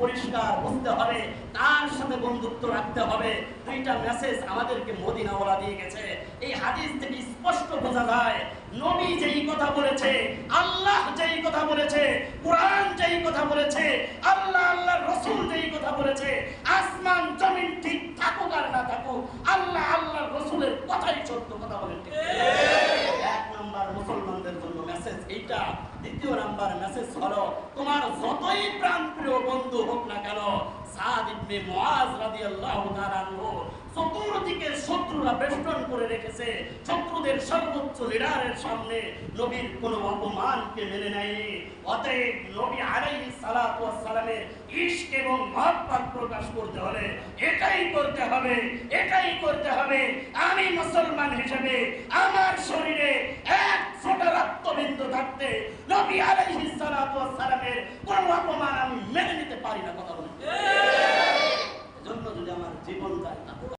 পরিষ্কার বুঝতে হবে, তার সাথে বন্ধুত্ব রাখতে হবে। দুইটা মেসেজ আমাদেরকে মদিনাওয়ালা দিয়ে গেছে। এই হাদিস থেকে স্পষ্ট বোঝা যায় নবী যেই কথা বলেছে, আল্লাহ যেই কথা বলেছে, কোরআন যেই কথা বলেছে, আল্লাহর রাসূল যেই কথা বলেছে, আসমান জমিন ঠিক থাকুক আর না থাকুক, আল্লাহর রাসূলের কথাই সত্য কথা বলেন। এক নাম্বার মুসলমানদের জন্য মেসেজ এইটা। দ্বিতীয় নাম্বার মেসেজ হলো, তোমার যতই প্রাণপ্রিয় বন্ধু হোক না কেন, সাদ ইবনে মুআজ রাদিয়াল্লাহু তাআলা আনহু চতুর্দিকে শত্রুরা বেষ্টন করে রেখেছে, শত্রুদের সর্বোচ্চ লিডারের সামনে নবীর কোনো অপমানকে মেনে নেয়নি। অতএব নবী আলাইহিস সালাতু ওয়াস সালামের ইশক এবং মহব্বত প্রকাশ করতে হলে এটাই করতে হবে, এটাই করতে হবে। আমি মুসলমান হিসেবে আমার শরীরে এক ফোঁটা রক্তবিন্দু থাকতে নবী আলাইহিস সালাতু ওয়াস সালামের কোনো অপমান আমি মেনে নিতে পারি না। কথা বলেন। এজন্য যদি আমার জীবন যায়